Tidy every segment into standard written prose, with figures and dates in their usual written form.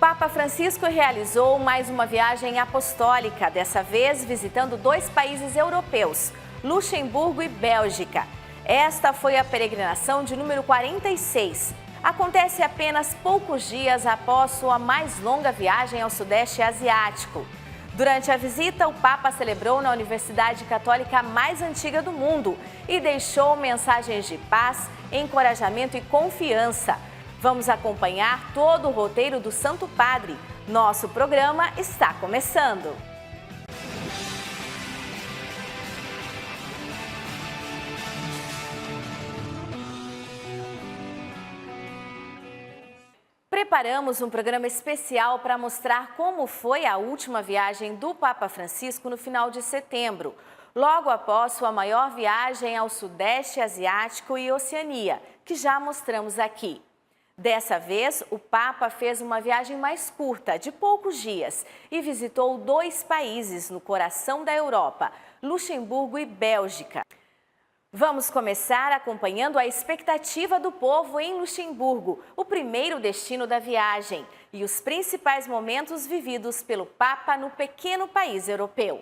Papa Francisco realizou mais uma viagem apostólica, dessa vez visitando 2 países europeus, Luxemburgo e Bélgica. Esta foi a peregrinação de número 46. Acontece apenas poucos dias após sua mais longa viagem ao Sudeste Asiático. Durante a visita, o Papa celebrou na Universidade Católica mais antiga do mundo e deixou mensagens de paz, encorajamento e confiança. Vamos acompanhar todo o roteiro do Santo Padre. Nosso programa está começando. Preparamos um programa especial para mostrar como foi a última viagem do Papa Francisco no final de setembro, logo após sua maior viagem ao Sudeste Asiático e Oceania, que já mostramos aqui. Dessa vez, o Papa fez uma viagem mais curta, de poucos dias, e visitou 2 países no coração da Europa, Luxemburgo e Bélgica. Vamos começar acompanhando a expectativa do povo em Luxemburgo, o primeiro destino da viagem, e os principais momentos vividos pelo Papa no pequeno país europeu.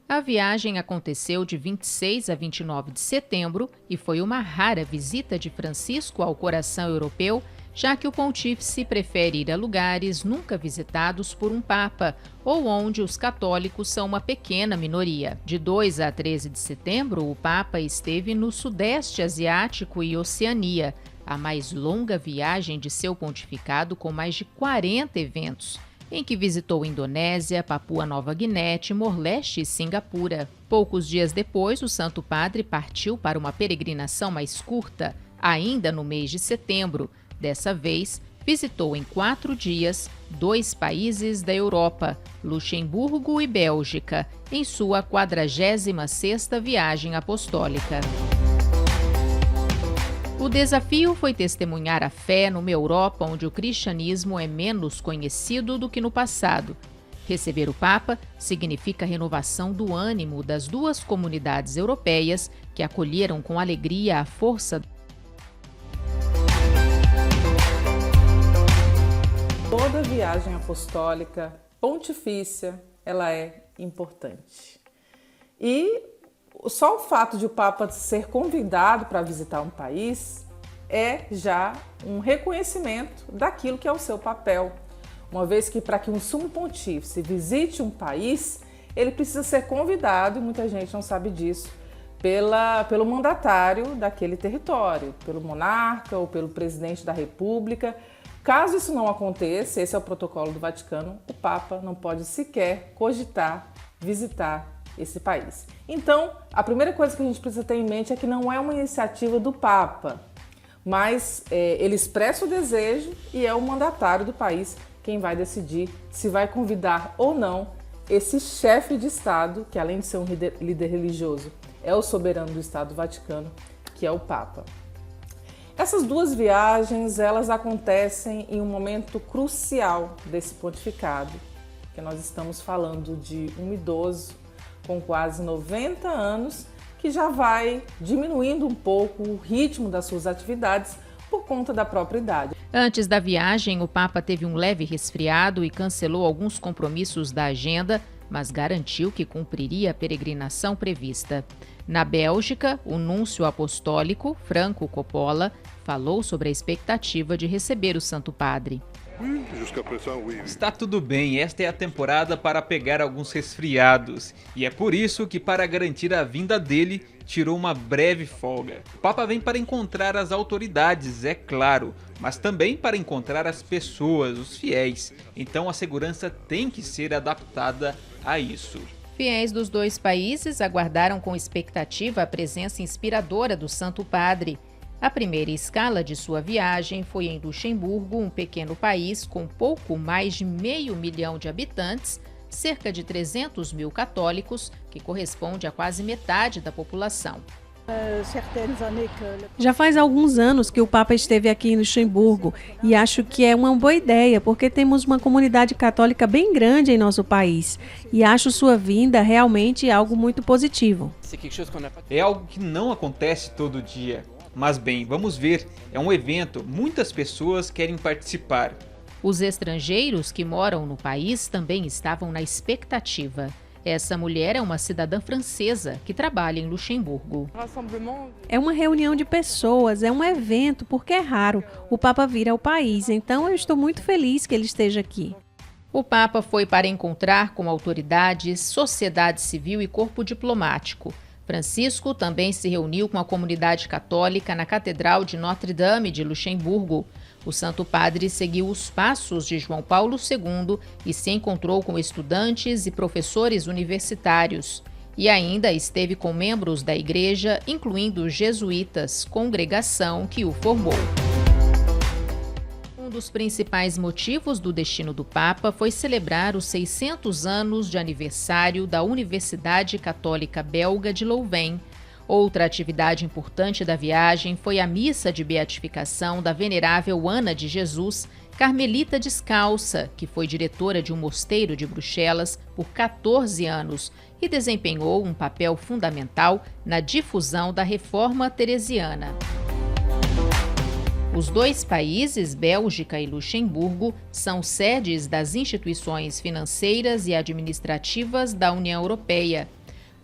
A viagem aconteceu de 26 a 29 de setembro e foi uma rara visita de Francisco ao coração europeu, já que o pontífice prefere ir a lugares nunca visitados por um papa, ou onde os católicos são uma pequena minoria. De 2 a 13 de setembro, o papa esteve no Sudeste Asiático e Oceania, a mais longa viagem de seu pontificado, com mais de 40 eventos, em que visitou Indonésia, Papua Nova Guiné, Timor-Leste e Singapura. Poucos dias depois, o Santo Padre partiu para uma peregrinação mais curta, ainda no mês de setembro. Dessa vez, visitou em 4 dias 2 países da Europa, Luxemburgo e Bélgica, em sua 46ª viagem apostólica. O desafio foi testemunhar a fé numa Europa onde o cristianismo é menos conhecido do que no passado. Receber o Papa significa a renovação do ânimo das 2 comunidades europeias que acolheram com alegria a força. Toda viagem apostólica, pontifícia, ela é importante. E só o fato de o Papa ser convidado para visitar um país é já um reconhecimento daquilo que é o seu papel. Uma vez que para que um sumo pontífice visite um país, ele precisa ser convidado, e muita gente não sabe disso, pelo mandatário daquele território, pelo monarca ou pelo presidente da república. Caso isso não aconteça, esse é o protocolo do Vaticano, o Papa não pode sequer cogitar visitar esse país. Então, a primeira coisa que a gente precisa ter em mente é que não é uma iniciativa do Papa, mas ele expressa o desejo e é o mandatário do país quem vai decidir se vai convidar ou não esse chefe de Estado, que além de ser um líder religioso, é o soberano do Estado do Vaticano, que é o Papa. Essas 2 viagens, elas acontecem em um momento crucial desse pontificado, que nós estamos falando de um idoso com quase 90 anos, que já vai diminuindo um pouco o ritmo das suas atividades por conta da própria idade. Antes da viagem, o Papa teve um leve resfriado e cancelou alguns compromissos da agenda, mas garantiu que cumpriria a peregrinação prevista. Na Bélgica, o núncio apostólico, Franco Coppola, falou sobre a expectativa de receber o Santo Padre. Está tudo bem, esta é a temporada para pegar alguns resfriados. E é por isso que, para garantir a vinda dele, tirou uma breve folga. O Papa vem para encontrar as autoridades, é claro, mas também para encontrar as pessoas, os fiéis. Então a segurança tem que ser adaptada a isso. Fiéis dos 2 países aguardaram com expectativa a presença inspiradora do Santo Padre. A primeira escala de sua viagem foi em Luxemburgo, um pequeno país com pouco mais de 500 mil de habitantes, cerca de 300 mil católicos, que corresponde a quase metade da população. Já faz alguns anos que o Papa esteve aqui em Luxemburgo e acho que é uma boa ideia, porque temos uma comunidade católica bem grande em nosso país e acho sua vinda realmente algo muito positivo. É algo que não acontece todo dia. Mas bem, vamos ver, é um evento, muitas pessoas querem participar. Os estrangeiros que moram no país também estavam na expectativa. Essa mulher é uma cidadã francesa que trabalha em Luxemburgo. É uma reunião de pessoas, é um evento, porque é raro o Papa vir ao país, então eu estou muito feliz que ele esteja aqui. O Papa foi para encontrar com autoridades, sociedade civil e corpo diplomático. Francisco também se reuniu com a comunidade católica na Catedral de Notre-Dame de Luxemburgo. O Santo Padre seguiu os passos de João Paulo II e se encontrou com estudantes e professores universitários. E ainda esteve com membros da igreja, incluindo os jesuítas, congregação que o formou. Um dos principais motivos do destino do Papa foi celebrar os 600 anos de aniversário da Universidade Católica Belga de Louvain. Outra atividade importante da viagem foi a missa de beatificação da venerável Ana de Jesus, carmelita descalça, que foi diretora de um mosteiro de Bruxelas por 14 anos e desempenhou um papel fundamental na difusão da reforma teresiana. Os dois países, Bélgica e Luxemburgo, são sedes das instituições financeiras e administrativas da União Europeia.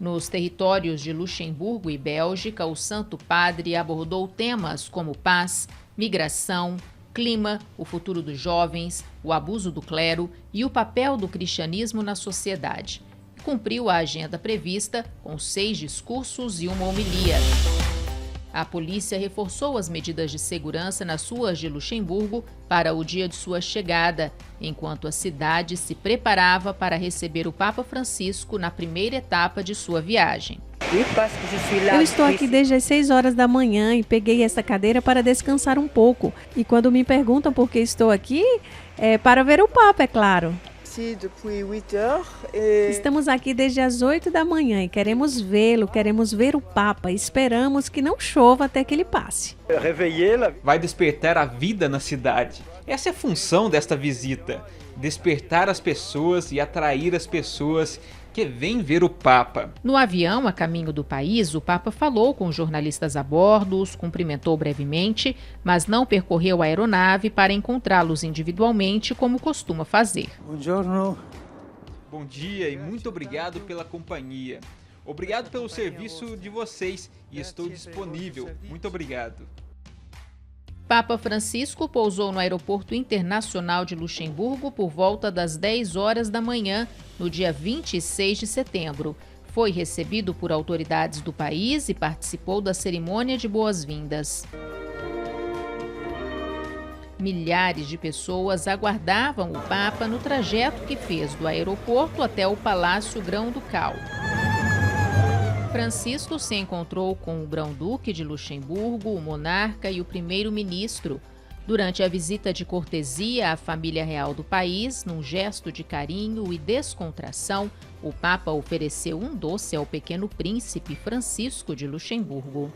Nos territórios de Luxemburgo e Bélgica, o Santo Padre abordou temas como paz, migração, clima, o futuro dos jovens, o abuso do clero e o papel do cristianismo na sociedade. Cumpriu a agenda prevista com 6 discursos e uma homilia. A polícia reforçou as medidas de segurança nas ruas de Luxemburgo para o dia de sua chegada, enquanto a cidade se preparava para receber o Papa Francisco na primeira etapa de sua viagem. Eu estou aqui desde as 6 horas da manhã e peguei essa cadeira para descansar um pouco. E quando me perguntam por que estou aqui, é para ver o Papa, é claro. Estamos aqui desde as 8 da manhã e queremos vê-lo, queremos ver o Papa. Esperamos que não chova até que ele passe. Vai despertar a vida na cidade. Essa é a função desta visita: despertar as pessoas e atrair as pessoas que vêm ver o Papa. No avião, a caminho do país, o Papa falou com os jornalistas a bordo, os cumprimentou brevemente, mas não percorreu a aeronave para encontrá-los individualmente, como costuma fazer. Bom dia e muito obrigado pela companhia. Obrigado pelo serviço de vocês e estou disponível. Muito obrigado. Papa Francisco pousou no Aeroporto Internacional de Luxemburgo por volta das 10 horas da manhã, no dia 26 de setembro. Foi recebido por autoridades do país e participou da cerimônia de boas-vindas. Milhares de pessoas aguardavam o Papa no trajeto que fez do aeroporto até o Palácio Grão-Ducal. Francisco se encontrou com o Grão-Duque de Luxemburgo, o monarca e o primeiro-ministro. Durante a visita de cortesia à família real do país, num gesto de carinho e descontração, o Papa ofereceu um doce ao pequeno príncipe Francisco de Luxemburgo.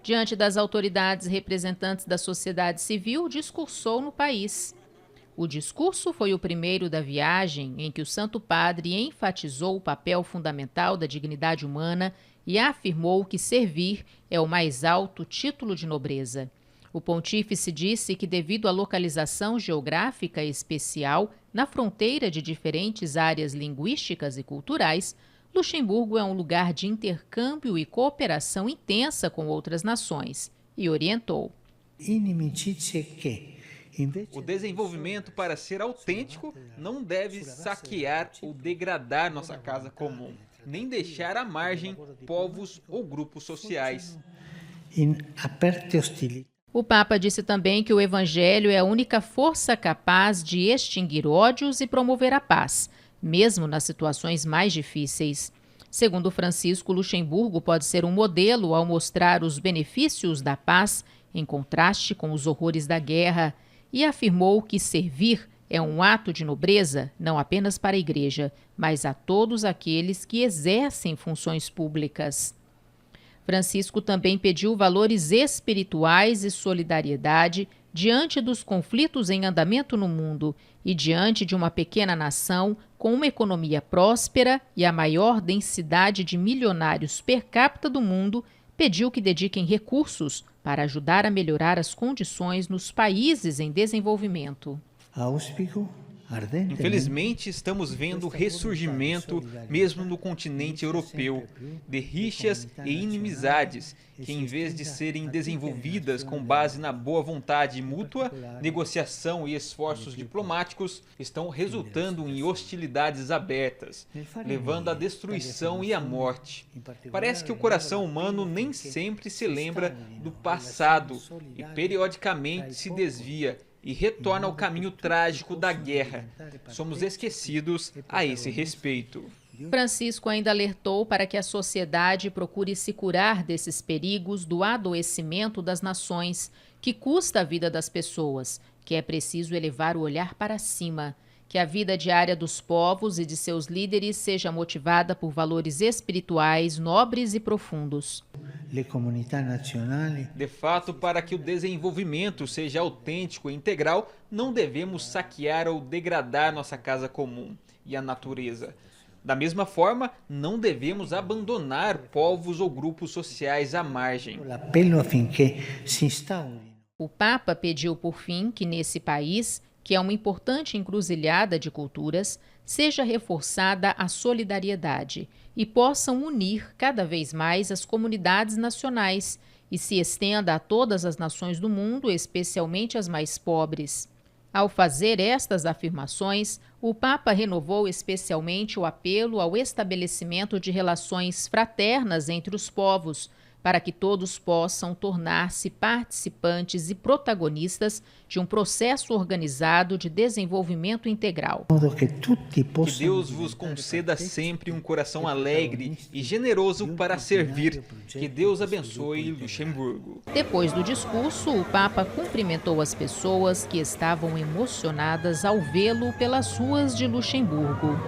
Diante das autoridades representantes da sociedade civil, discursou no país. O discurso foi o primeiro da viagem em que o Santo Padre enfatizou o papel fundamental da dignidade humana e afirmou que servir é o mais alto título de nobreza. O pontífice disse que, devido à localização geográfica especial na fronteira de diferentes áreas linguísticas e culturais, Luxemburgo é um lugar de intercâmbio e cooperação intensa com outras nações, e orientou. O desenvolvimento, para ser autêntico, não deve saquear ou degradar nossa casa comum, nem deixar à margem povos ou grupos sociais. O Papa disse também que o Evangelho é a única força capaz de extinguir ódios e promover a paz, mesmo nas situações mais difíceis. Segundo Francisco, Luxemburgo pode ser um modelo ao mostrar os benefícios da paz em contraste com os horrores da guerra, e afirmou que servir é um ato de nobreza não apenas para a Igreja, mas a todos aqueles que exercem funções públicas. Francisco também pediu valores espirituais e solidariedade, diante dos conflitos em andamento no mundo e diante de uma pequena nação com uma economia próspera e a maior densidade de milionários per capita do mundo, pediu que dediquem recursos para ajudar a melhorar as condições nos países em desenvolvimento. Infelizmente, estamos vendo o ressurgimento, mesmo no continente europeu, de rixas e inimizades que, em vez de serem desenvolvidas com base na boa vontade mútua, negociação e esforços diplomáticos, estão resultando em hostilidades abertas, levando à destruição e à morte. Parece que o coração humano nem sempre se lembra do passado e periodicamente se desvia e retorna ao caminho trágico da guerra. Somos esquecidos a esse respeito. Francisco ainda alertou para que a sociedade procure se curar desses perigos do adoecimento das nações, que custa a vida das pessoas, que é preciso elevar o olhar para cima, que a vida diária dos povos e de seus líderes seja motivada por valores espirituais nobres e profundos. De fato, para que o desenvolvimento seja autêntico e integral, não devemos saquear ou degradar nossa casa comum e a natureza. Da mesma forma, não devemos abandonar povos ou grupos sociais à margem. O Papa pediu, por fim, que nesse país, que é uma importante encruzilhada de culturas, seja reforçada a solidariedade e possam unir cada vez mais as comunidades nacionais e se estenda a todas as nações do mundo, especialmente as mais pobres. Ao fazer estas afirmações, o Papa renovou especialmente o apelo ao estabelecimento de relações fraternas entre os povos, para que todos possam tornar-se participantes e protagonistas de um processo organizado de desenvolvimento integral. Que Deus vos conceda sempre um coração alegre e generoso para servir. Que Deus abençoe Luxemburgo. Depois do discurso, o Papa cumprimentou as pessoas que estavam emocionadas ao vê-lo pelas ruas de Luxemburgo.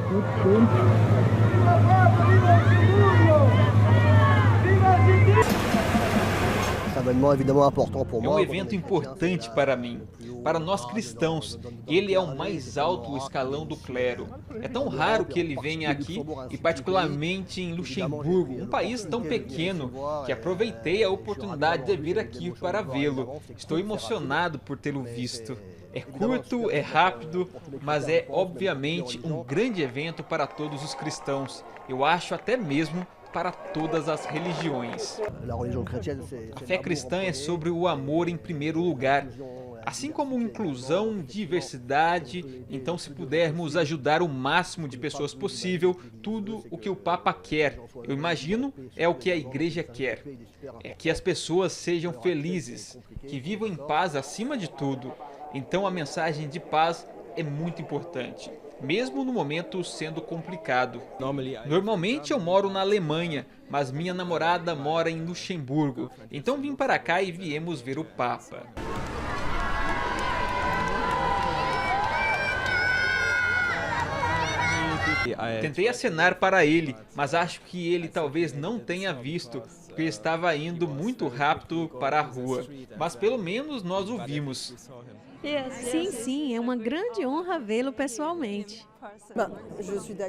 É um evento importante para mim, para nós cristãos. Ele é o mais alto escalão do clero. É tão raro que ele venha aqui, e particularmente em Luxemburgo, um país tão pequeno, que aproveitei a oportunidade de vir aqui para vê-lo. Estou emocionado por tê-lo visto. É curto, é rápido, mas é obviamente um grande evento para todos os cristãos. Eu acho até mesmo para todas as religiões. A fé cristã é sobre o amor em primeiro lugar, assim como inclusão, diversidade. Então, se pudermos ajudar o máximo de pessoas possível, tudo o que o Papa quer, eu imagino, é o que a Igreja quer. É que as pessoas sejam felizes, que vivam em paz acima de tudo. Então, a mensagem de paz é muito importante, mesmo no momento sendo complicado. Normalmente eu moro na Alemanha, mas minha namorada mora em Luxemburgo. Então vim para cá e viemos ver o Papa. Tentei acenar para ele, mas acho que ele talvez não tenha visto, porque estava indo muito rápido para a rua. Mas pelo menos nós o vimos. Sim, é uma grande honra vê-lo pessoalmente.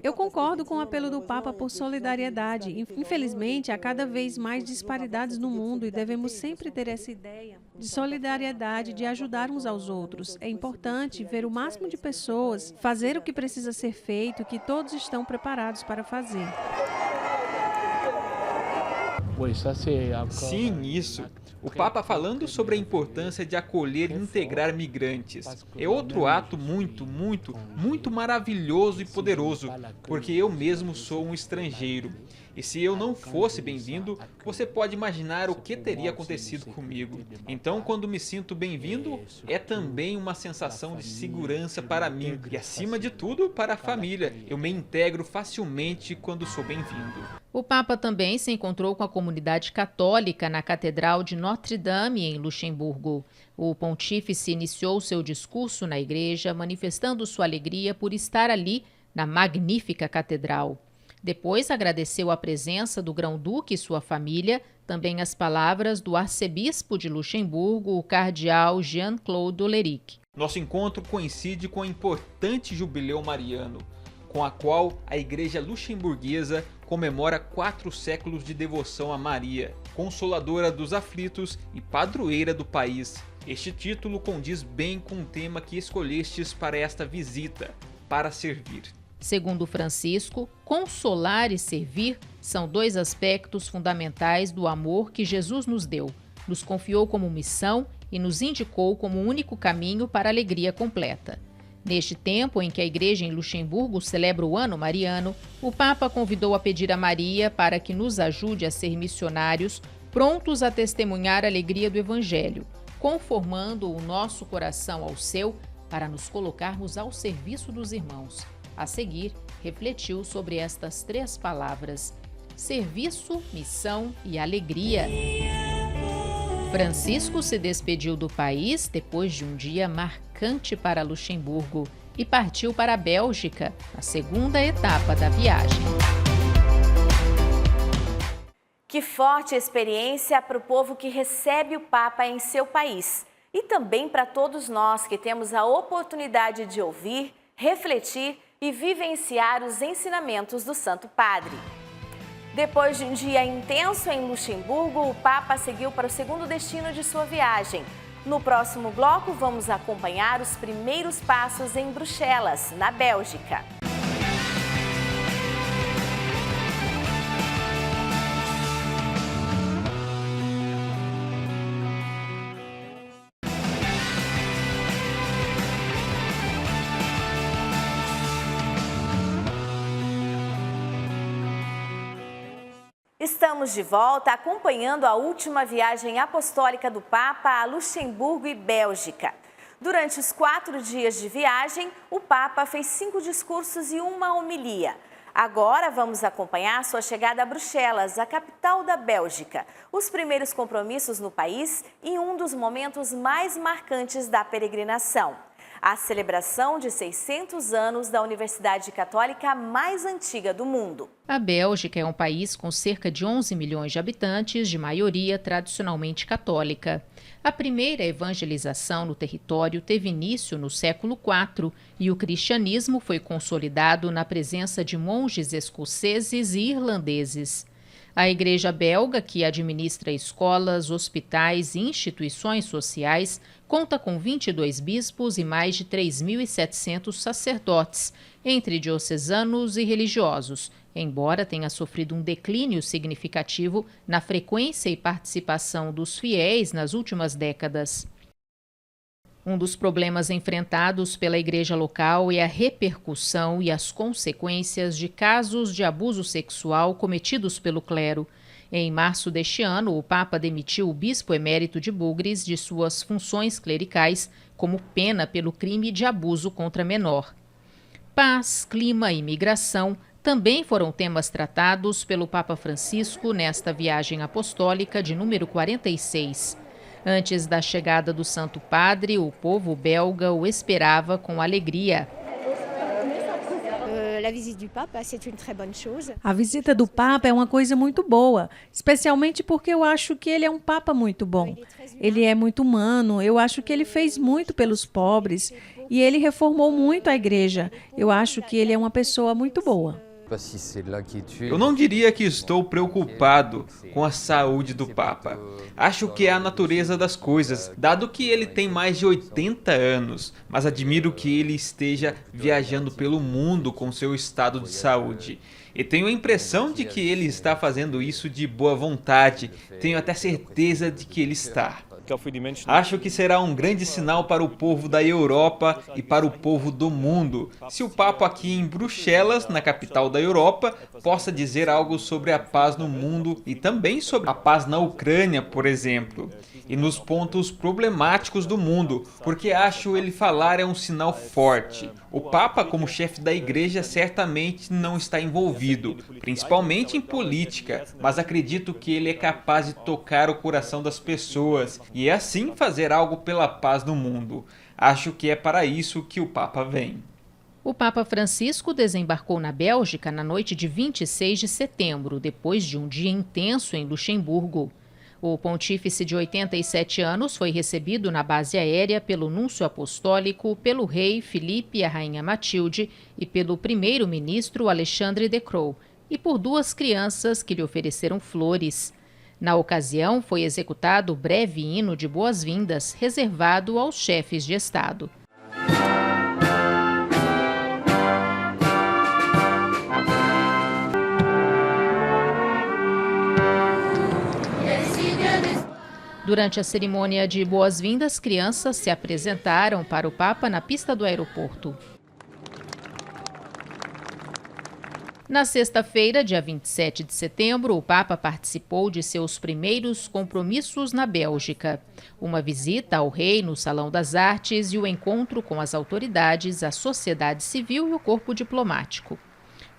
Eu concordo com o apelo do Papa por solidariedade. Infelizmente, há cada vez mais disparidades no mundo e devemos sempre ter essa ideia de solidariedade, de ajudar uns aos outros. É importante ver o máximo de pessoas, fazer o que precisa ser feito, que todos estão preparados para fazer. Sim, isso. O Papa falando sobre a importância de acolher e integrar migrantes. É outro ato muito maravilhoso e poderoso, porque eu mesmo sou um estrangeiro. E se eu não fosse bem-vindo, você pode imaginar o que teria acontecido comigo. Então, quando me sinto bem-vindo, é também uma sensação de segurança para mim e, acima de tudo, para a família. Eu me integro facilmente quando sou bem-vindo. O Papa também se encontrou com a comunidade católica na Catedral de Notre-Dame, em Luxemburgo. O pontífice iniciou seu discurso na igreja, manifestando sua alegria por estar ali, na magnífica catedral. Depois agradeceu a presença do Grão-Duque e sua família, também as palavras do arcebispo de Luxemburgo, o cardeal Jean-Claude Oleric. Nosso encontro coincide com o importante jubileu mariano, com a qual a Igreja Luxemburguesa comemora 4 séculos de devoção a Maria, consoladora dos aflitos e padroeira do país. Este título condiz bem com o tema que escolhestes para esta visita, para servir. Segundo Francisco, consolar e servir são 2 aspectos fundamentais do amor que Jesus nos deu, nos confiou como missão e nos indicou como único caminho para a alegria completa. Neste tempo em que a Igreja em Luxemburgo celebra o Ano Mariano, o Papa convidou a pedir a Maria para que nos ajude a ser missionários, prontos a testemunhar a alegria do Evangelho, conformando o nosso coração ao seu, para nos colocarmos ao serviço dos irmãos. A seguir, refletiu sobre estas 3 palavras: serviço, missão e alegria. Francisco se despediu do país depois de um dia marcante para Luxemburgo e partiu para a Bélgica, a segunda etapa da viagem. Que forte experiência para o povo que recebe o Papa em seu país e também para todos nós que temos a oportunidade de ouvir, refletir e vivenciar os ensinamentos do Santo Padre. Depois de um dia intenso em Luxemburgo, o Papa seguiu para o segundo destino de sua viagem. No próximo bloco, vamos acompanhar os primeiros passos em Bruxelas, na Bélgica. Estamos de volta acompanhando a última viagem apostólica do Papa a Luxemburgo e Bélgica. Durante os 4 dias de viagem, o Papa fez 5 discursos e uma homilia. Agora vamos acompanhar sua chegada a Bruxelas, a capital da Bélgica, os primeiros compromissos no país e um dos momentos mais marcantes da peregrinação: a celebração de 600 anos da Universidade Católica mais antiga do mundo. A Bélgica é um país com cerca de 11 milhões de habitantes, de maioria tradicionalmente católica. A primeira evangelização no território teve início no século IV e o cristianismo foi consolidado na presença de monges escoceses e irlandeses. A Igreja belga, que administra escolas, hospitais e instituições sociais, conta com 22 bispos e mais de 3.700 sacerdotes, entre diocesanos e religiosos, embora tenha sofrido um declínio significativo na frequência e participação dos fiéis nas últimas décadas. Um dos problemas enfrentados pela igreja local é a repercussão e as consequências de casos de abuso sexual cometidos pelo clero. Em março deste ano, o Papa demitiu o bispo emérito de Bugres de suas funções clericais como pena pelo crime de abuso contra menor. Paz, clima e migração também foram temas tratados pelo Papa Francisco nesta viagem apostólica de número 46. Antes da chegada do Santo Padre, o povo belga o esperava com alegria. A visita do Papa é uma coisa muito boa, especialmente porque eu acho que ele é um Papa muito bom. Ele é muito humano, eu acho que ele fez muito pelos pobres e ele reformou muito a igreja. Eu acho que ele é uma pessoa muito boa. Eu não diria que estou preocupado com a saúde do Papa. Acho que é a natureza das coisas, dado que ele tem mais de 80 anos, mas admiro que ele esteja viajando pelo mundo com seu estado de saúde. E tenho a impressão de que ele está fazendo isso de boa vontade, tenho até certeza de que ele está. Acho que será um grande sinal para o povo da Europa e para o povo do mundo, se o Papa aqui em Bruxelas, na capital da Europa, possa dizer algo sobre a paz no mundo e também sobre a paz na Ucrânia, por exemplo, e nos pontos problemáticos do mundo, porque acho ele falar é um sinal forte. O Papa, como chefe da igreja, certamente não está envolvido, principalmente em política, mas acredito que ele é capaz de tocar o coração das pessoas e assim fazer algo pela paz no mundo. Acho que é para isso que o Papa vem. O Papa Francisco desembarcou na Bélgica na noite de 26 de setembro, depois de um dia intenso em Luxemburgo. O pontífice de 87 anos foi recebido na base aérea pelo núncio apostólico, pelo rei Filipe e a rainha Matilde e pelo primeiro-ministro Alexandre De Croo, e por 2 crianças que lhe ofereceram flores. Na ocasião, foi executado o breve hino de boas-vindas reservado aos chefes de Estado. Durante a cerimônia de boas-vindas, crianças se apresentaram para o Papa na pista do aeroporto. Na sexta-feira, dia 27 de setembro, o Papa participou de seus primeiros compromissos na Bélgica. Uma visita ao rei no Salão das Artes e o encontro com as autoridades, a sociedade civil e o corpo diplomático.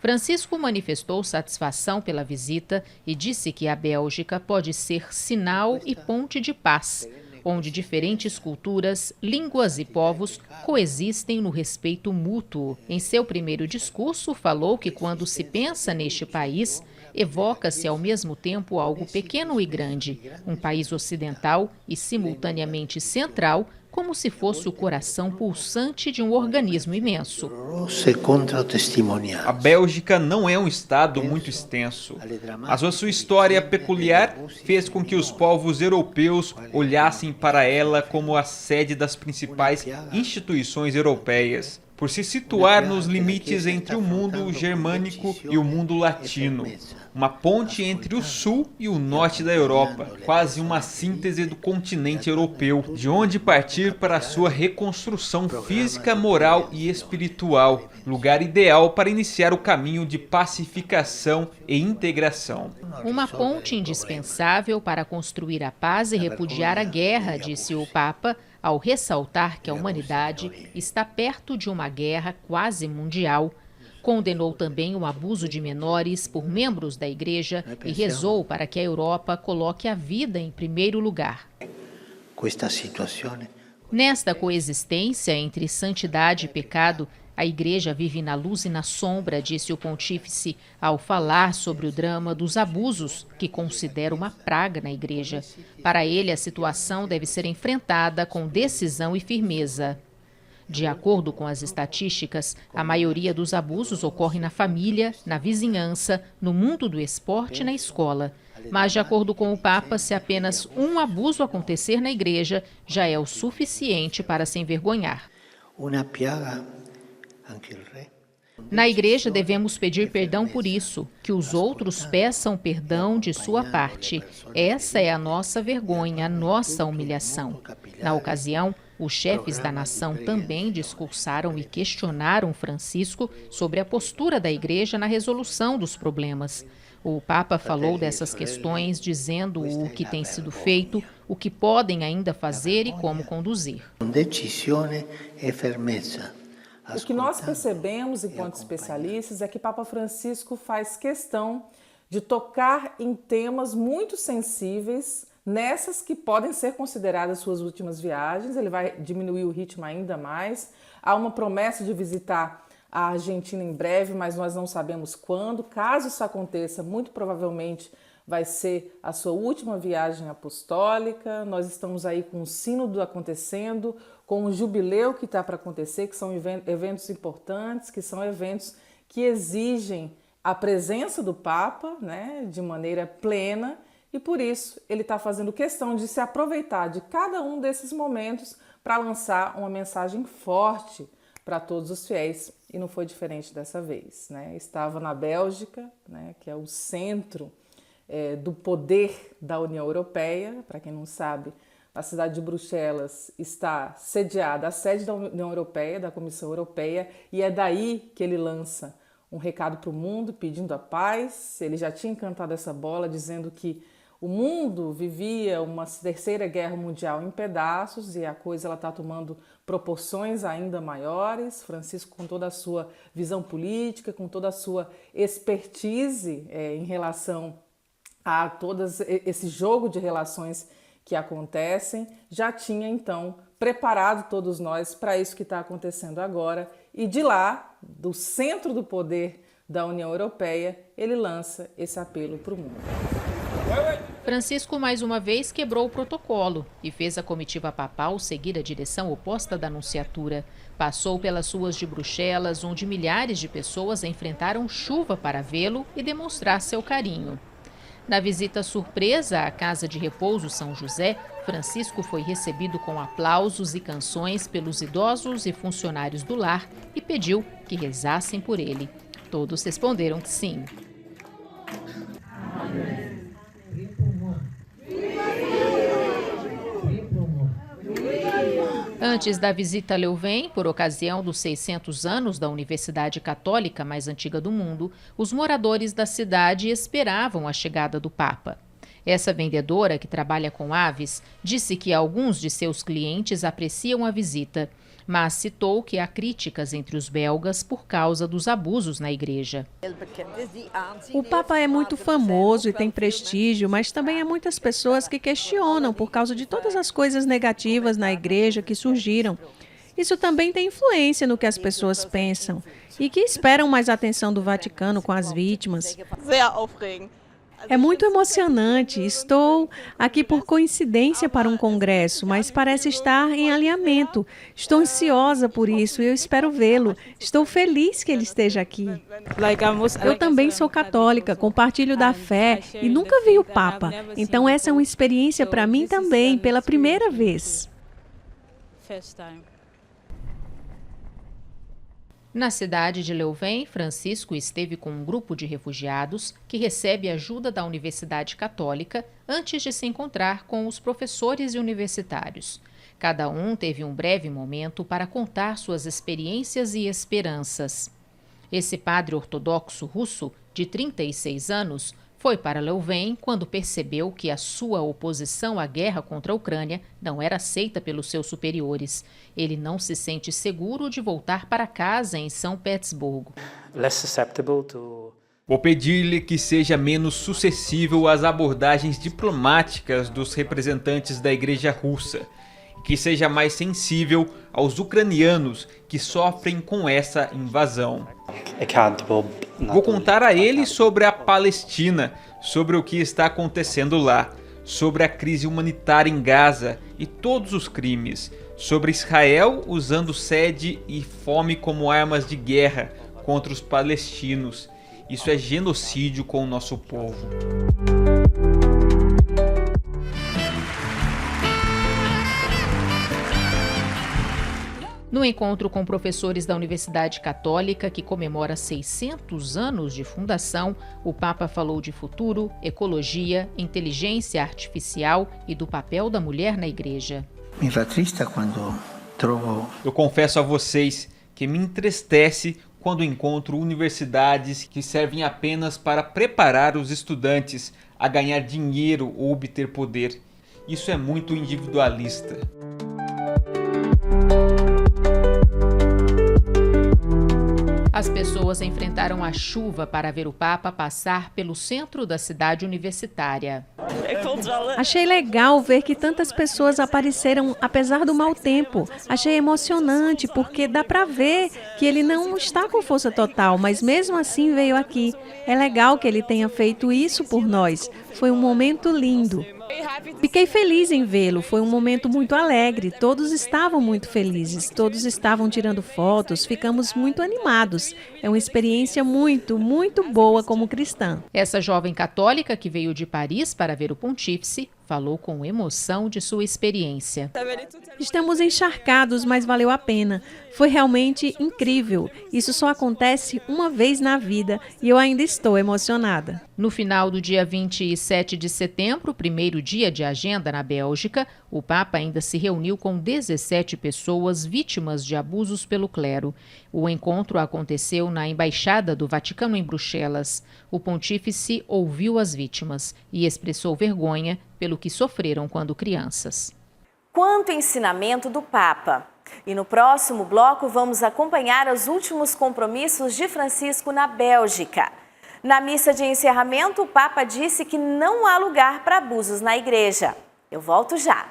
Francisco manifestou satisfação pela visita e disse que a Bélgica pode ser sinal e ponte de paz, onde diferentes culturas, línguas e povos coexistem no respeito mútuo. Em seu primeiro discurso, falou que quando se pensa neste país, evoca-se ao mesmo tempo algo pequeno e grande, um país ocidental e simultaneamente central, como se fosse o coração pulsante de um organismo imenso. A Bélgica não é um estado muito extenso, mas a sua história peculiar fez com que os povos europeus olhassem para ela como a sede das principais instituições europeias, por se situar nos limites entre o mundo germânico e o mundo latino. Uma ponte entre o sul e o norte da Europa, quase uma síntese do continente europeu, de onde partir para a sua reconstrução física, moral e espiritual, lugar ideal para iniciar o caminho de pacificação e integração. Uma ponte indispensável para construir a paz e repudiar a guerra, disse o Papa, ao ressaltar que a humanidade está perto de uma guerra quase mundial. Condenou também o abuso de menores por membros da Igreja e rezou para que a Europa coloque a vida em primeiro lugar. Nesta coexistência entre santidade e pecado, a Igreja vive na luz e na sombra, disse o pontífice, ao falar sobre o drama dos abusos, que considera uma praga na Igreja. Para ele, a situação deve ser enfrentada com decisão e firmeza. De acordo com as estatísticas, a maioria dos abusos ocorre na família, na vizinhança, no mundo do esporte e na escola. Mas, de acordo com o Papa, se apenas um abuso acontecer na Igreja, já é o suficiente para se envergonhar. Na Igreja devemos pedir perdão por isso, que os outros peçam perdão de sua parte. Essa é a nossa vergonha, a nossa humilhação. Na ocasião, os chefes da nação também discursaram e questionaram Francisco sobre a postura da Igreja na resolução dos problemas. O Papa falou dessas questões, dizendo o que tem sido feito, o que podem ainda fazer e como conduzir. O que nós percebemos enquanto especialistas é que Papa Francisco faz questão de tocar em temas muito sensíveis, nessas que podem ser consideradas suas últimas viagens. Ele vai diminuir o ritmo ainda mais. Há uma promessa de visitar a Argentina em breve, mas nós não sabemos quando. Caso isso aconteça, muito provavelmente vai ser a sua última viagem apostólica. Nós estamos aí com o sínodo acontecendo, com o jubileu que está para acontecer, que são eventos importantes, que são eventos que exigem a presença do Papa, né, de maneira plena, e por isso ele está fazendo questão de se aproveitar de cada um desses momentos para lançar uma mensagem forte para todos os fiéis, e não foi diferente dessa vez, né? Estava na Bélgica, né, que é o centro do poder da União Europeia. Para quem não sabe, a cidade de Bruxelas está sediada, a sede da União Europeia, da Comissão Europeia, e é daí que ele lança um recado para o mundo pedindo a paz. Ele já tinha cantado essa bola dizendo que o mundo vivia uma terceira guerra mundial em pedaços e a coisa está tomando proporções ainda maiores. Francisco, com toda a sua visão política, com toda a sua expertise em relação a todo esse jogo de relações que acontecem, já tinha então preparado todos nós para isso que está acontecendo agora E de lá, do centro do poder da União Europeia, ele lança esse apelo para o mundo. Francisco mais uma vez quebrou o protocolo e fez a comitiva papal seguir a direção oposta da nunciatura. Passou pelas ruas de Bruxelas, onde milhares de pessoas enfrentaram chuva para vê-lo e demonstrar seu carinho. Na visita surpresa à Casa de Repouso São José, Francisco foi recebido com aplausos e canções pelos idosos e funcionários do lar e pediu que rezassem por ele. Todos responderam que sim. Antes da visita a Leuven, por ocasião dos 600 anos da Universidade Católica mais antiga do mundo, os moradores da cidade esperavam a chegada do Papa. Essa vendedora, que trabalha com aves, disse que alguns de seus clientes apreciam a visita, mas citou que há críticas entre os belgas por causa dos abusos na igreja. O Papa é muito famoso e tem prestígio, mas também há muitas pessoas que questionam por causa de todas as coisas negativas na igreja que surgiram. Isso também tem influência no que as pessoas pensam e que esperam mais atenção do Vaticano com as vítimas. É muito emocionante. Estou aqui por coincidência para um congresso, mas parece estar em alinhamento. Estou ansiosa por isso e eu espero vê-lo. Estou feliz que ele esteja aqui. Eu também sou católica, compartilho da fé e nunca vi o Papa. Então essa é uma experiência para mim também, pela primeira vez. Na cidade de Leuven, Francisco esteve com um grupo de refugiados que recebe ajuda da Universidade Católica antes de se encontrar com os professores e universitários. Cada um teve um breve momento para contar suas experiências e esperanças. Esse padre ortodoxo russo, de 36 anos, foi para Leuven quando percebeu que a sua oposição à guerra contra a Ucrânia não era aceita pelos seus superiores. Ele não se sente seguro de voltar para casa em São Petersburgo. Vou pedir-lhe que seja menos suscetível às abordagens diplomáticas dos representantes da Igreja Russa, que seja mais sensível aos ucranianos que sofrem com essa invasão. Vou contar a ele sobre a Palestina, sobre o que está acontecendo lá, sobre a crise humanitária em Gaza e todos os crimes, sobre Israel usando sede e fome como armas de guerra contra os palestinos. Isso é genocídio com o nosso povo. No encontro com professores da Universidade Católica, que comemora 600 anos de fundação, o Papa falou de futuro, ecologia, inteligência artificial e do papel da mulher na igreja. Eu confesso a vocês que me entristece quando encontro universidades que servem apenas para preparar os estudantes a ganhar dinheiro ou obter poder. Isso é muito individualista. As pessoas enfrentaram a chuva para ver o Papa passar pelo centro da cidade universitária. Achei legal ver que tantas pessoas apareceram apesar do mau tempo. Achei emocionante porque dá para ver que ele não está com força total, mas mesmo assim veio aqui. É legal que ele tenha feito isso por nós. Foi um momento lindo. Fiquei feliz em vê-lo, foi um momento muito alegre, todos estavam muito felizes, todos estavam tirando fotos, ficamos muito animados. É uma experiência muito, muito boa como cristã. Essa jovem católica que veio de Paris para ver o pontífice falou com emoção de sua experiência. Estamos encharcados, mas valeu a pena. Foi realmente incrível. Isso só acontece uma vez na vida e eu ainda estou emocionada. No final do dia 27 de setembro, primeiro dia de agenda na Bélgica, o Papa ainda se reuniu com 17 pessoas vítimas de abusos pelo clero. O encontro aconteceu na Embaixada do Vaticano em Bruxelas. O pontífice ouviu as vítimas e expressou vergonha pelo que sofreram quando crianças. Quanto ensinamento do Papa! E no próximo bloco vamos acompanhar os últimos compromissos de Francisco na Bélgica. Na missa de encerramento, o Papa disse que não há lugar para abusos na igreja. Eu volto já.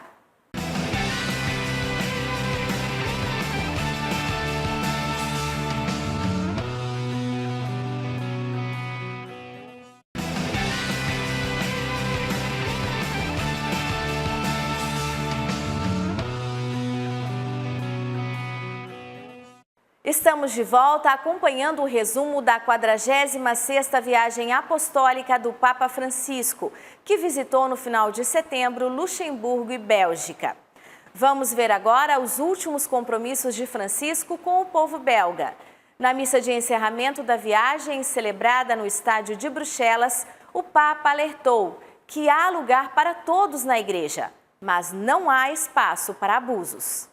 Estamos de volta acompanhando o resumo da 46ª viagem apostólica do Papa Francisco, que visitou no final de setembro Luxemburgo e Bélgica. Vamos ver agora os últimos compromissos de Francisco com o povo belga. Na missa de encerramento da viagem, celebrada no estádio de Bruxelas, o Papa alertou que há lugar para todos na igreja, mas não há espaço para abusos.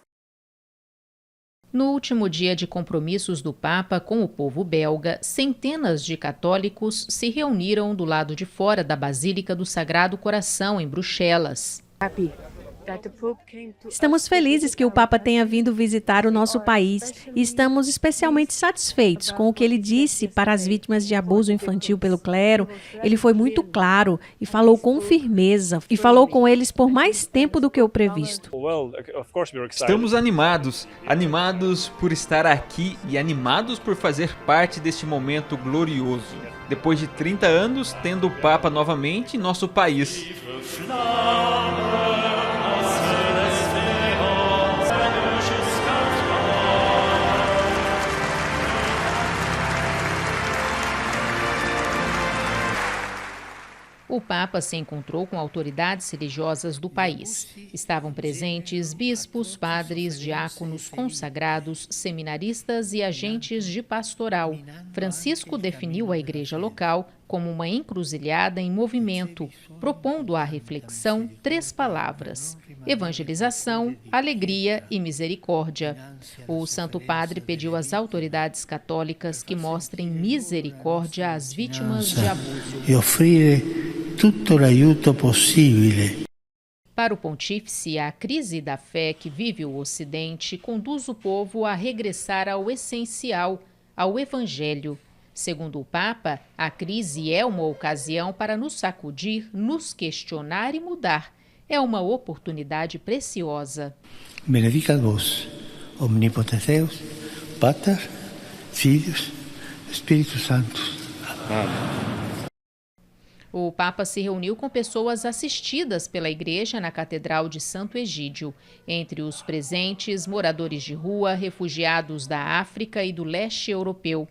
No último dia de compromissos do Papa com o povo belga, centenas de católicos se reuniram do lado de fora da Basílica do Sagrado Coração, em Bruxelas. Estamos felizes que o Papa tenha vindo visitar o nosso país e estamos especialmente satisfeitos com o que ele disse para as vítimas de abuso infantil pelo clero. Ele foi muito claro e falou com firmeza e falou com eles por mais tempo do que o previsto. Estamos animados por estar aqui e animados por fazer parte deste momento glorioso. Depois de 30 anos, tendo o Papa novamente em nosso país. O Papa se encontrou com autoridades religiosas do país. Estavam presentes bispos, padres, diáconos, consagrados, seminaristas e agentes de pastoral. Francisco definiu a igreja local como uma encruzilhada em movimento, propondo à reflexão 3 palavras: evangelização, alegria e misericórdia. O Santo Padre pediu às autoridades católicas que mostrem misericórdia às vítimas de abuso. E offrire tutto l'aiuto possibile. Para o pontífice, a crise da fé que vive o Ocidente conduz o povo a regressar ao essencial, ao Evangelho. Segundo o Papa, a crise é uma ocasião para nos sacudir, nos questionar e mudar. É uma oportunidade preciosa. Benedicat vos, omnipotens Deus, Pater, Filius, Spiritus Sanctus. Amém. O Papa se reuniu com pessoas assistidas pela Igreja na Catedral de Santo Egídio. Entre os presentes, moradores de rua, refugiados da África e do leste europeu.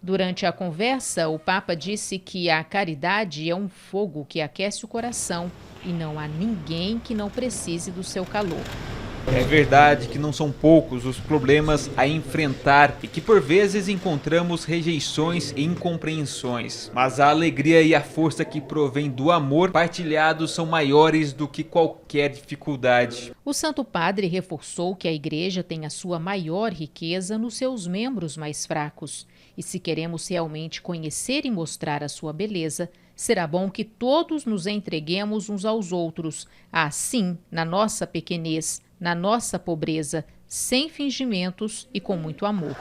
Durante a conversa, o Papa disse que a caridade é um fogo que aquece o coração e não há ninguém que não precise do seu calor. É verdade que não são poucos os problemas a enfrentar e que por vezes encontramos rejeições e incompreensões. Mas a alegria e a força que provém do amor partilhado são maiores do que qualquer dificuldade. O Santo Padre reforçou que a Igreja tem a sua maior riqueza nos seus membros mais fracos. E se queremos realmente conhecer e mostrar a sua beleza, será bom que todos nos entreguemos uns aos outros, assim, na nossa pequenez, na nossa pobreza, sem fingimentos e com muito amor.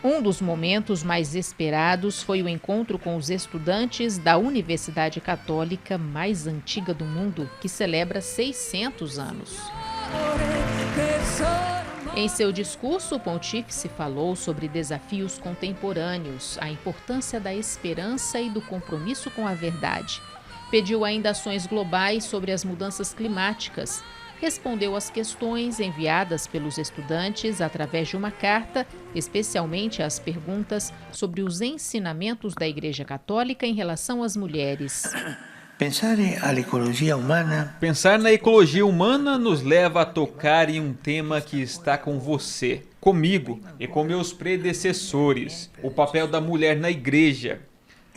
Um dos momentos mais esperados foi o encontro com os estudantes da Universidade Católica mais antiga do mundo, que celebra 600 anos. Em seu discurso, o pontífice falou sobre desafios contemporâneos, a importância da esperança e do compromisso com a verdade. Pediu ainda ações globais sobre as mudanças climáticas. Respondeu às questões enviadas pelos estudantes através de uma carta, especialmente às perguntas sobre os ensinamentos da Igreja Católica em relação às mulheres. Pensar na ecologia humana nos leva a tocar em um tema que está com você, comigo e com meus predecessores, o papel da mulher na igreja.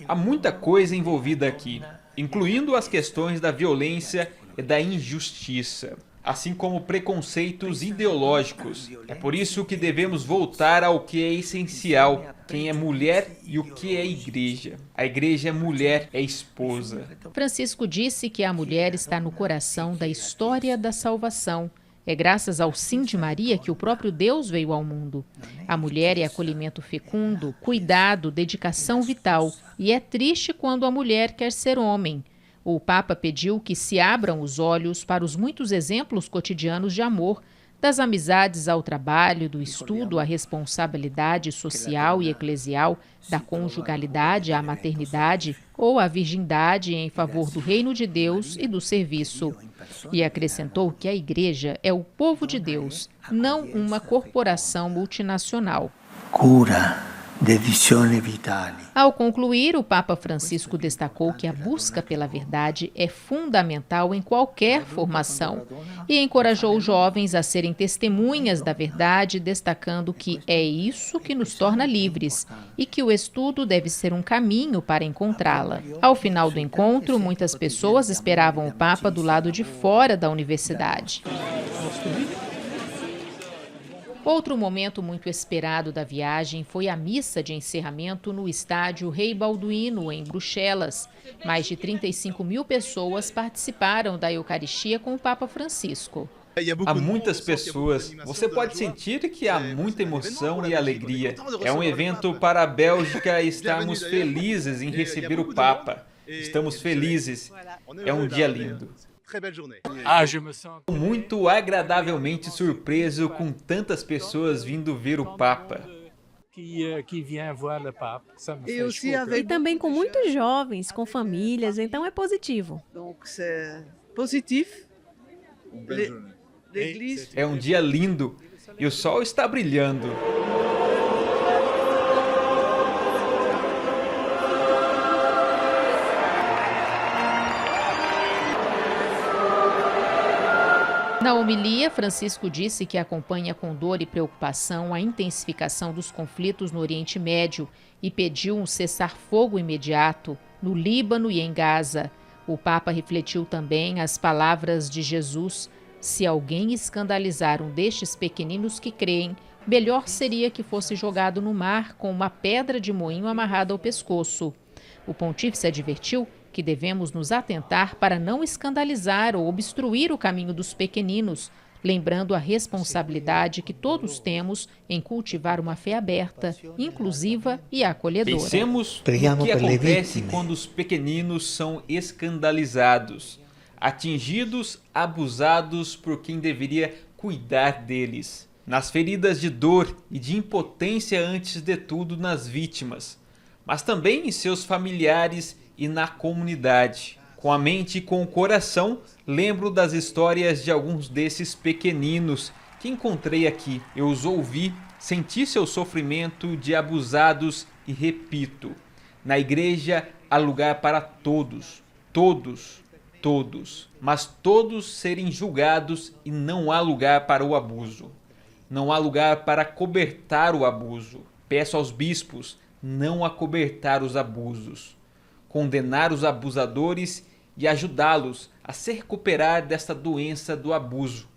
Há muita coisa envolvida aqui, incluindo as questões da violência e da injustiça, assim como preconceitos ideológicos. É por isso que devemos voltar ao que é essencial, quem é mulher e o que é igreja. A igreja é mulher, é esposa. Francisco disse que a mulher está no coração da história da salvação. É graças ao sim de Maria que o próprio Deus veio ao mundo. A mulher é acolhimento fecundo, cuidado, dedicação vital. E é triste quando a mulher quer ser homem. O Papa pediu que se abram os olhos para os muitos exemplos cotidianos de amor, Das amizades ao trabalho, do estudo à responsabilidade social e eclesial, da conjugalidade à maternidade ou à virgindade em favor do reino de Deus e do serviço. E acrescentou que a Igreja é o povo de Deus, não uma corporação multinacional. Cura de visione vitali. Ao concluir, o Papa Francisco destacou que a busca pela verdade é fundamental em qualquer formação e encorajou os jovens a serem testemunhas da verdade, destacando que é isso que nos torna livres e que o estudo deve ser um caminho para encontrá-la. Ao final do encontro, muitas pessoas esperavam o Papa do lado de fora da universidade. Outro momento muito esperado da viagem foi a missa de encerramento no estádio Rei Balduíno, em Bruxelas. Mais de 35 mil pessoas participaram da Eucaristia com o Papa Francisco. Há muitas pessoas, você pode sentir que há muita emoção e alegria. É um evento para a Bélgica e estamos felizes em receber o Papa. Estamos felizes, é um dia lindo. Muito agradavelmente surpreso com tantas pessoas vindo ver o Papa. E também com muitos jovens, com famílias, então é positivo. É um dia lindo e o sol está brilhando. Na homilia, Francisco disse que acompanha com dor e preocupação a intensificação dos conflitos no Oriente Médio e pediu um cessar-fogo imediato no Líbano e em Gaza. O Papa refletiu também as palavras de Jesus: se alguém escandalizar um destes pequeninos que creem, melhor seria que fosse jogado no mar com uma pedra de moinho amarrada ao pescoço. O pontífice advertiu que devemos nos atentar para não escandalizar ou obstruir o caminho dos pequeninos, lembrando a responsabilidade que todos temos em cultivar uma fé aberta, inclusiva e acolhedora. Pensemos no que acontece quando os pequeninos são escandalizados, atingidos, abusados por quem deveria cuidar deles. Nas feridas de dor e de impotência, antes de tudo nas vítimas, mas também em seus familiares e na comunidade. Com a mente e com o coração, lembro das histórias de alguns desses pequeninos que encontrei aqui. Eu os ouvi, senti seu sofrimento de abusados e repito, na igreja há lugar para todos, todos, todos, mas todos serem julgados e não há lugar para o abuso. Não há lugar para cobertar o abuso. Peço aos bispos não acobertar os abusos, condenar os abusadores e ajudá-los a se recuperar desta doença do abuso.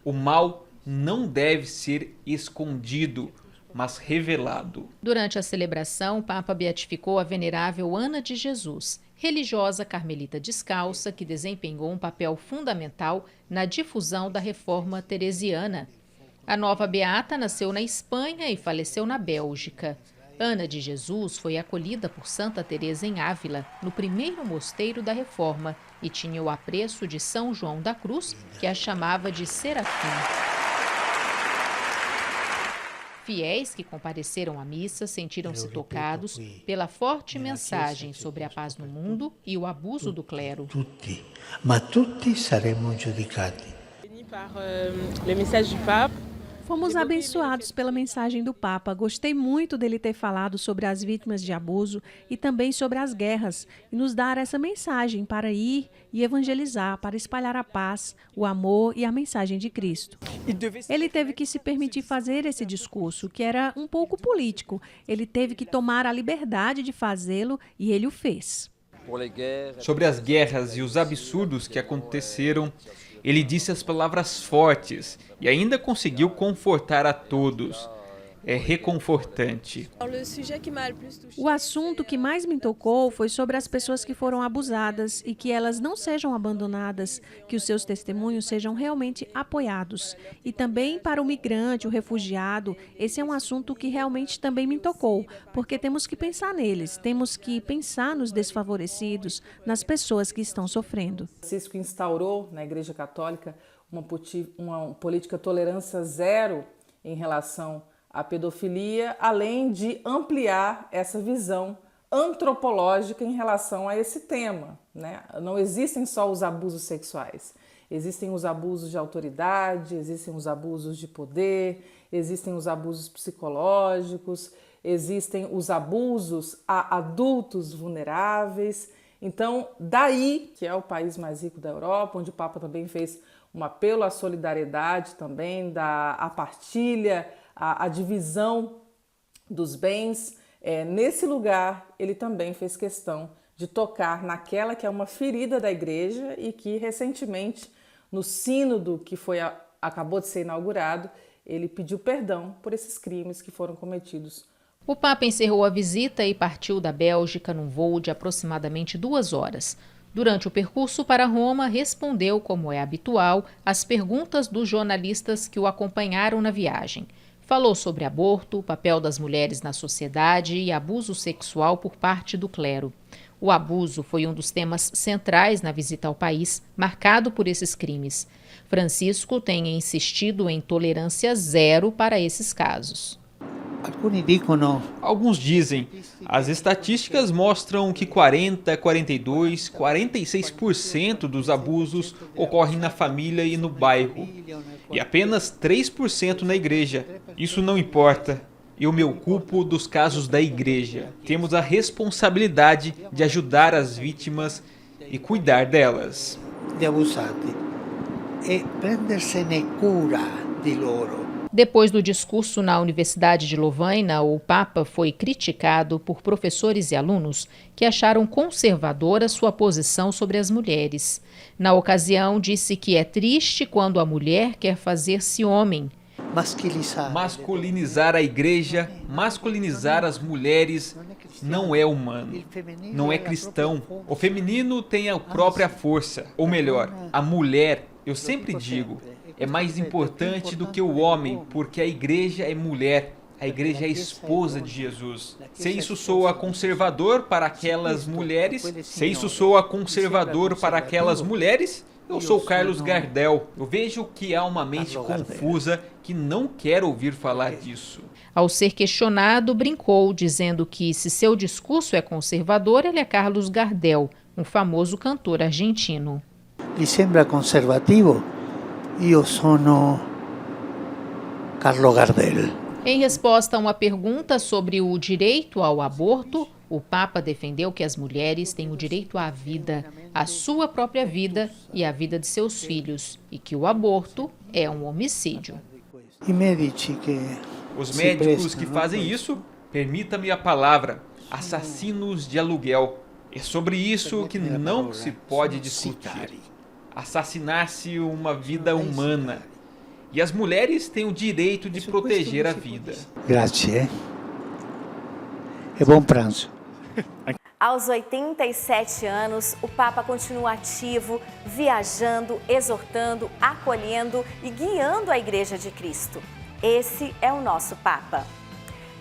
O mal não deve ser escondido, mas revelado. Durante a celebração, o Papa beatificou a venerável Ana de Jesus, religiosa carmelita descalça que desempenhou um papel fundamental na difusão da reforma teresiana. A nova beata nasceu na Espanha e faleceu na Bélgica. Ana de Jesus foi acolhida por Santa Teresa em Ávila, no primeiro mosteiro da Reforma, e tinha o apreço de São João da Cruz, que a chamava de Serafim. Fiéis que compareceram à missa sentiram-se tocados pela forte mensagem sobre a paz no mundo e o abuso do clero. Ma tutti saremo giudicati. Fomos abençoados pela mensagem do Papa. Gostei muito dele ter falado sobre as vítimas de abuso e também sobre as guerras e nos dar essa mensagem para ir e evangelizar, para espalhar a paz, o amor e a mensagem de Cristo. Ele teve que se permitir fazer esse discurso, que era um pouco político. Ele teve que tomar a liberdade de fazê-lo e ele o fez. Sobre as guerras e os absurdos que aconteceram, ele disse as palavras fortes e ainda conseguiu confortar a todos. é reconfortante. O assunto que mais me tocou foi sobre as pessoas que foram abusadas e que elas não sejam abandonadas, que os seus testemunhos sejam realmente apoiados. E também para o migrante, o refugiado, esse é um assunto que realmente também me tocou, porque temos que pensar neles, temos que pensar nos desfavorecidos, nas pessoas que estão sofrendo. Francisco instaurou na Igreja Católica uma política tolerância zero em relação à pedofilia, além de ampliar essa visão antropológica em relação a esse tema, né? Não existem só os abusos sexuais, existem os abusos de autoridade, existem os abusos de poder, existem os abusos psicológicos, existem os abusos a adultos vulneráveis. Então, daí que é o país mais rico da Europa, onde o Papa também fez um apelo à solidariedade também, a partilha, a divisão dos bens. Nesse lugar, ele também fez questão de tocar naquela que é uma ferida da igreja e que recentemente, no sínodo que acabou de ser inaugurado, ele pediu perdão por esses crimes que foram cometidos. O Papa encerrou a visita e partiu da Bélgica num voo de aproximadamente 2 horas. Durante o percurso para Roma, respondeu, como é habitual, às perguntas dos jornalistas que o acompanharam na viagem. Falou sobre aborto, o papel das mulheres na sociedade e abuso sexual por parte do clero. O abuso foi um dos temas centrais na visita ao país, marcado por esses crimes. Francisco tem insistido em tolerância zero para esses casos. Alguns dizem, as estatísticas mostram que 40, 42, 46% dos abusos ocorrem na família e no bairro, e apenas 3% na igreja. Isso não importa. Eu me ocupo dos casos da igreja. Temos a responsabilidade de ajudar as vítimas e cuidar delas. De abusati e prendersene cura di loro. Depois do discurso na Universidade de Lovaina, o Papa foi criticado por professores e alunos que acharam conservadora sua posição sobre as mulheres. Na ocasião, disse que é triste quando a mulher quer fazer-se homem. Masculinizar a igreja, masculinizar as mulheres não é humano, não é cristão. O feminino tem a própria força, ou melhor, a mulher, eu sempre digo, é mais importante do que o homem, porque a igreja é mulher, a igreja é esposa de Jesus. Se isso soa conservador para aquelas mulheres, eu sou Carlos Gardel. Eu vejo que há uma mente confusa que não quer ouvir falar disso. Ao ser questionado, brincou, dizendo que se seu discurso é conservador, ele é Carlos Gardel, um famoso cantor argentino. Lhe sembra conservativo? Eu sono Carlos Gardel. Em resposta a uma pergunta sobre o direito ao aborto, o Papa defendeu que as mulheres têm o direito à vida, à sua própria vida e à vida de seus filhos, e que o aborto é um homicídio. Os médicos que fazem isso, permita-me a palavra, assassinos de aluguel. É sobre isso que não se pode discutir. Assassinar-se uma vida humana. E as mulheres têm o direito de proteger a vida. Grazie. E bom pranzo. Aos 87 anos, o Papa continua ativo, viajando, exortando, acolhendo e guiando a Igreja de Cristo. Esse é o nosso Papa.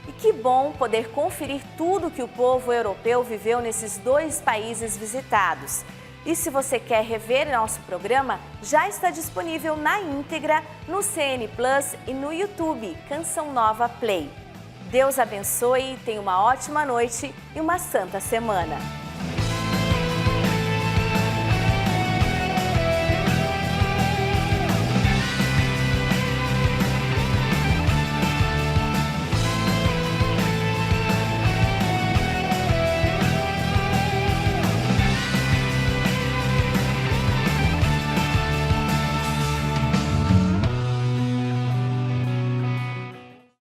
E que bom poder conferir tudo que o povo europeu viveu nesses 2 países visitados. E se você quer rever nosso programa, já está disponível na íntegra no CN Plus e no YouTube, Canção Nova Play. Deus abençoe, tenha uma ótima noite e uma santa semana.